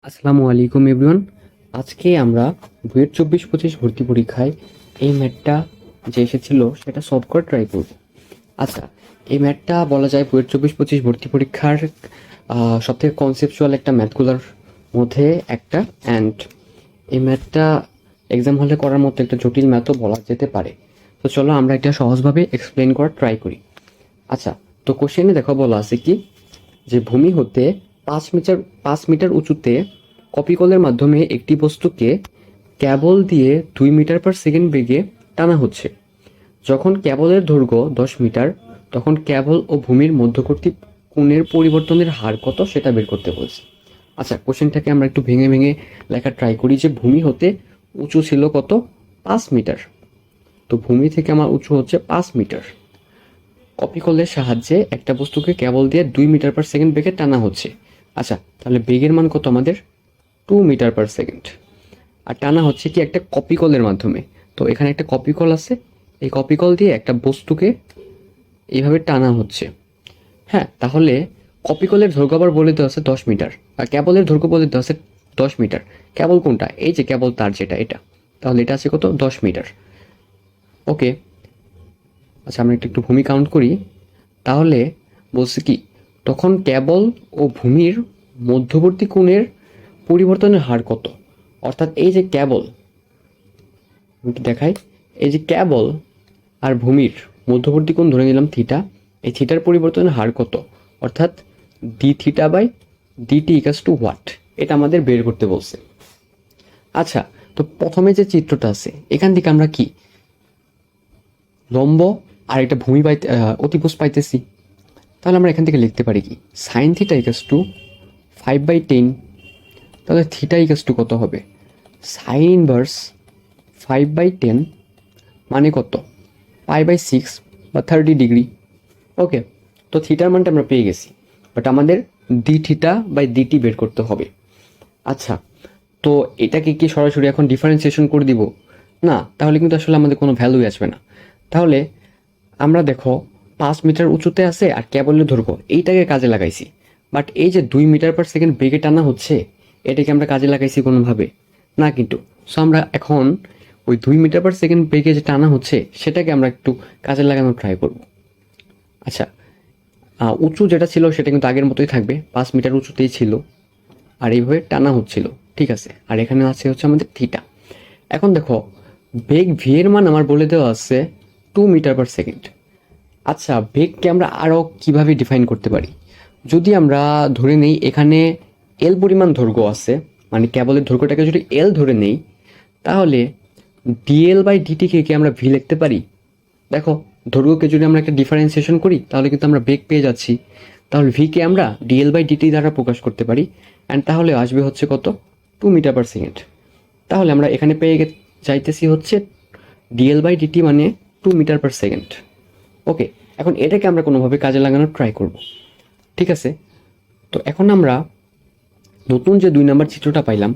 আসসালামু আলাইকুম এভরিওয়ান। আজকে আমরা বুয়েট 24-25 ভর্তি পরীক্ষায় এই ম্যাথটা যে এসেছিল সেটা সলভ করে ট্রাই করব। আচ্ছা, এই ম্যাথটা বলা যায় বুয়েট 24-25 ভর্তি পরীক্ষার সবথেকে কনসেপচুয়াল একটা ম্যাথগুলোর মধ্যে একটা, অ্যান্ড এই ম্যাথটা এক্সাম হলে করার মতো একটা জটিল ম্যাথও বলা যেতে পারে। তো চলো আমরা এটা সহজভাবে এক্সপ্লেন করার ট্রাই করি। আচ্ছা, তো কোশ্চেনে দেখো বলা আছে কি যে ভূমি হতে 5 মিটার উঁচুতে কপিকলের মাধ্যমে একটি বস্তুকে ক্যাবল দিয়ে 2 মিটার/সেকেন্ড বেগে টানা হচ্ছে। যখন ক্যাবলের দৈর্ঘ্য 10 মিটার, তখন ক্যাবল ও ভূমির মধ্যবর্তী কোণের পরিবর্তনের হার কত সেটা বের করতে বলছে। আচ্ছা, কোশ্চেনটাকে আমরা একটু ভেঙে ভেঙে লেখা ট্রাই করি যে ভূমি হতে উঁচু ছিল কত, 5 মিটার। তো ভূমি থেকে আমার উঁচু হচ্ছে 5 মিটার। কপিকলের সাহায্যে একটা বস্তুকে ক্যাবল দিয়ে 2 মিটার/সেকেন্ড বেগে টানা হচ্ছে। আচ্ছা, তাহলে বেগের মান কত আমাদের, 2 মিটার/সেকেন্ড। আর টানা হচ্ছে কি একটা কপিকলের মাধ্যমে। তো এখানে একটা কপিকল আছে, এই কপিকল দিয়ে একটা বস্তুকে এইভাবে টানা হচ্ছে। হ্যাঁ, তাহলে কপিকলের দৈর্ঘ্য আবার বলে দেওয়া আছে 10 মিটার, আর ক্যাবলের দৈর্ঘ্য বলে দেওয়া আছে 10 মিটার। ক্যাবল কোনটা, এই যে ক্যাবল তার যেটা এটা, তাহলে এটা আছে কত, 10 মিটার। ওকে, আচ্ছা আমরা একটু ভূমি কাউন্ট করি। তাহলে বলছে কি, তখন ক্যাবল ও ভূমির মধ্যবর্তী কোণের পরিবর্তনের হার কত। অর্থাৎ এই যে ক্যাবল, দেখাই, এই যে ক্যাবল আর ভূমির মধ্যবর্তী কোণ ধরে নিলাম থিটা, এই থিটার পরিবর্তনের হার কত, অর্থাৎ d theta by dt equals to what, এটা আমাদের বের করতে বলছে। আচ্ছা, তো প্রথমে যে চিত্রটা আছে এখান থেকে আমরা কি লম্ব আর একটা ভূমি পাইতে অতিভুজ পাইতেছি। তাহলে আমরা এখান থেকে লিখতে পারি কি, সাইন থিটা ইকাস টু 5/10। তাহলে থিটা ইকাস টু কত হবে, সাইন ইনভার্স 5/10 মানে কত, π/6 বা 30 ডিগ্রি। ওকে, তো থিটার মানটা আমরা পেয়ে গেছি, বাট আমাদের ডি থিটা বাই ডিটি বের করতে হবে। আচ্ছা, তো এটাকে কি সরাসরি এখন ডিফারেন্সিয়েশন করে দিব? না, তাহলে কিন্তু আসলে আমাদের কোনো ভ্যালুই আসবে না। তাহলে আমরা দেখো 5 মিটার উঁচুতে আছে আর ক্যাবলের দৈর্ঘ্য এইটাকে কাজে লাগাইছি, বাট এই যে 2 মিটার/সেকেন্ড বেগে টানা হচ্ছে, এটাকে আমরা কাজে লাগাইছি কোনোভাবে না কিন্তু। সো আমরা এখন ওই 2 মিটার/সেকেন্ড বেগে যে টানা হচ্ছে সেটাকে আমরা একটু কাজে লাগানোর ট্রাই করব। আচ্ছা, উঁচু যেটা ছিল সেটা কিন্তু আগের মতোই থাকবে, 5 মিটার উঁচুতেই ছিল, আর এইভাবে টানা হচ্ছিল, ঠিক আছে। আর এখানে আছে হচ্ছে আমাদের থিটা। এখন দেখো, বেগ ভি এর মান আমার বলে দেওয়া আছে 2 মিটার/সেকেন্ড। আচ্ছা, বেগকে আমরা আরও কিভাবে ডিফাইন করতে পারি? যদি আমরা ধরে নেই এখানে এল পরিমাণ দৈর্ঘ্য আছে, মানে কেবলের দৈর্ঘ্যটাকে যদি এল ধরে নেই, তাহলে ডিএল বাই ডিটিকে কি আমরা ভি লিখতে পারি? দেখো, দৈর্ঘ্যকে যদি আমরা একটা ডিফারেন্সিয়েশন করি তাহলে কিন্তু আমরা বেগ পেয়ে যাচ্ছি। তাহলে ভিকে আমরা ডিএল বাই ডিটি দ্বারা প্রকাশ করতে পারি, অ্যান্ড তাহলে আসবে হচ্ছে কত, 2 মিটার/সেকেন্ড। তাহলে আমরা এখানে পেয়ে যাইতেছি হচ্ছে ডিএল বাই ডিটি মানে 2 মিটার/সেকেন্ড। ওকে, এখন এটাকে আমরা কোনোভাবে কাজে লাগানোর ট্রাই করব, ঠিক আছে। তো এখন আমরা নতুন যে 2 নম্বর চিত্রটা পাইলাম,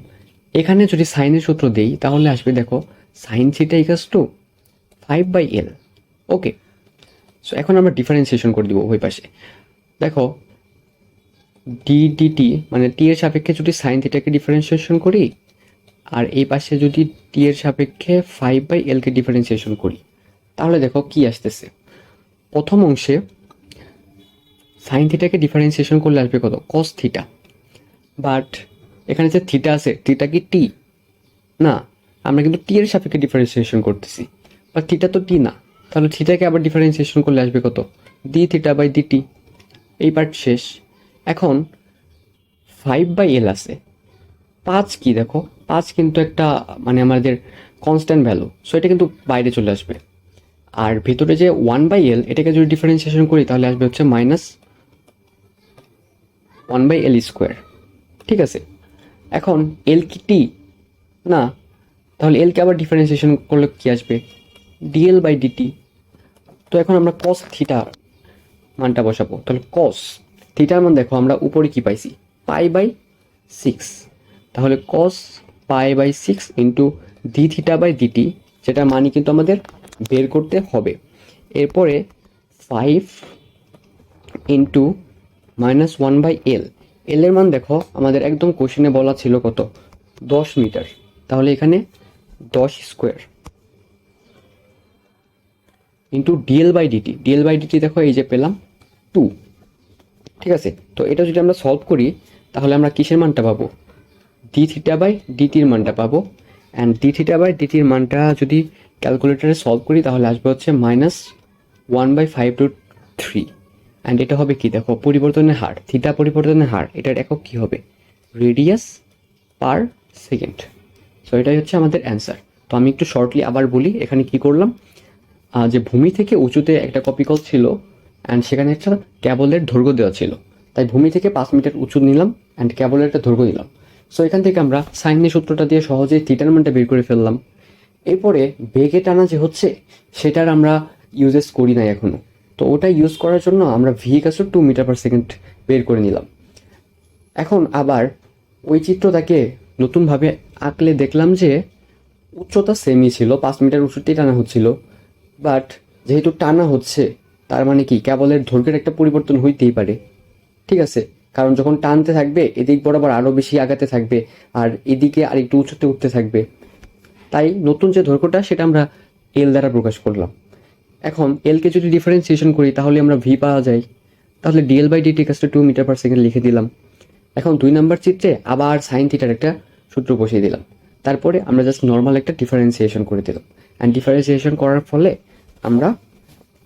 এখানে যদি সাইনের সূত্র দেই তাহলে আসবে দেখো, সাইন থিটা ইকাস টু 5/L। ওকে, সো এখন আমরা ডিফারেন্সিয়েশন করে দিব উভয় পাশে। দেখো, ডি ডিটি মানে টি এর সাপেক্ষে যদি সাইন থিটাকে ডিফারেন্সিয়েশন করি, আর এই পাশে যদি টি এর সাপেক্ষে 5/L-কে ডিফারেন্সিয়েশন করি, তাহলে দেখো কি আসতেছে। প্রথম অংশে সাইন থিটাকে ডিফারেন্সিয়েশন করলে আসবে কত, কস থিটা। বাট এখানে যে থিটা আছে, থিটা কি টি? না, আমরা কিন্তু টি এর সাপেক্ষে ডিফারেন্সিয়েশন করতেছি, বা থিটা তো টি না। তাহলে থিটাকে আবার ডিফারেন্সিয়েশন করলে আসবে কত, ডি থিটা বাই ডিটি। এই পার্ট শেষ। এখন 5/L আছে, 5 কি দেখো, 5 কিন্তু একটা মানে আমাদের কনস্ট্যান্ট ভ্যালু, সো এটা কিন্তু বাইরে চলে আসবে। আর ভিতরে যে 1/L, এটাকে যদি ডিফারেন্সিয়েশন করি তাহলে আসবে হচ্ছে -1/L²। ঠিক আছে, এখন এল কি টি? না, তাহলে এলকে আবার ডিফারেন্সিয়েশন করলে কি আসবে, ডিএল বাই ডিটি। তো এখন আমরা কস থিটা মানটা বসাবো, তাহলে কস থিটার মান দেখো আমরা উপরে কি পাইছি, π/6। তাহলে cos π/6 into d theta by dt, যেটা মানি কিন্তু আমাদের বের করতে হবে। এরপরে 5 ইন্টু -1/L, এল এর মান দেখো আমাদের একদম কোশ্চেনে বলা ছিল কত, 10 মিটার। তাহলে এখানে 10 square into dl by dt দেখো এই যে পেলাম 2। ঠিক আছে, তো এটা যদি আমরা সলভ করি তাহলে আমরা কিসের মানটা পাবো, ডি থিটা বাই ডিটির মানটা পাবো। অ্যান্ড ডি থিটা বাই ডিটির মানটা যদি ক্যালকুলেটারে সলভ করি তাহলে আসবে হচ্ছে -1/5√3। অ্যান্ড এটা হবে কি দেখো, পরিবর্তনের হার, থিটা পরিবর্তনের হার, এটার একক কি হবে, রেডিয়াস পার সেকেন্ড। সো এটাই হচ্ছে আমাদের অ্যান্সার। তো আমি একটু শর্টলি আবার বলি এখানে কি করলাম, যে ভূমি থেকে উঁচুতে একটা কপিকল ছিল অ্যান্ড সেখানে একটা ক্যাবলের দৈর্ঘ্য দেওয়া ছিল, তাই ভূমি থেকে 5 মিটার উঁচু নিলাম অ্যান্ড ক্যাবলের একটা দৈর্ঘ্য নিলাম। সো এখান থেকে আমরা সাইনের সূত্রটা দিয়ে সহজেই থিটার মানটা বের করে ফেললাম। এরপরে বেগে টানা যে হচ্ছে সেটার আমরা ইউজেস করি নাই এখনো, তো ওটা ইউজ করার জন্য আমরা ভি = 2 মিটার পার সেকেন্ড বের করে নিলাম। এখন আবার ওই চিত্রটাকে নতুনভাবে আঁকলে দেখলাম যে উচ্চতা সেমই ছিল, 5 মিটার উঁচুতেই টানা হচ্ছিল, বাট যেহেতু টানা হচ্ছে তার মানে কি কেবলের দৈর্ঘ্যের একটা পরিবর্তন হইতেই পারে। ঠিক আছে, কারণ যখন টানতে থাকবে এদিক বরাবর আরও বেশি আগাতে থাকবে আর এদিকে আর একটু উঁচুতে উঠতে থাকবে, তাই নতুন যে দৈর্ঘ্যটা সেটা আমরা এল দ্বারা প্রকাশ করলাম। এখন এলকে যদি ডিফারেন্সিয়েশন করি তাহলে আমরা ভি পাওয়া যায়, তাহলে dl by dt = 2 metre per second লিখে দিলাম। এখন 2 নম্বর চিত্রে আবার সাইন থিটার একটা সূত্র বসিয়ে দিলাম, তারপরে আমরা জাস্ট নর্মাল একটা ডিফারেন্সিয়েশন করে দিলাম। অ্যান্ড ডিফারেন্সিয়েশন করার ফলে আমরা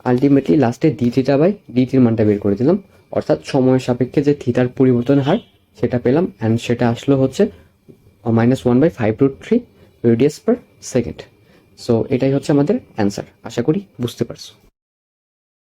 আলটিমেটলি লাস্টে ডি থিটা বাই ডিটির মানটা বের করে দিলাম, অর্থাৎ সময়ের সাপেক্ষে যে থিটার পরিবর্তন হার সেটা পেলাম। অ্যান্ড সেটা আসলো হচ্ছে -1/5√3 রেডিয়াস পার সেকেন্ড। সো এটাই হচ্ছে আমাদের অ্যান্সার, আশা করি বুঝতে পারছো।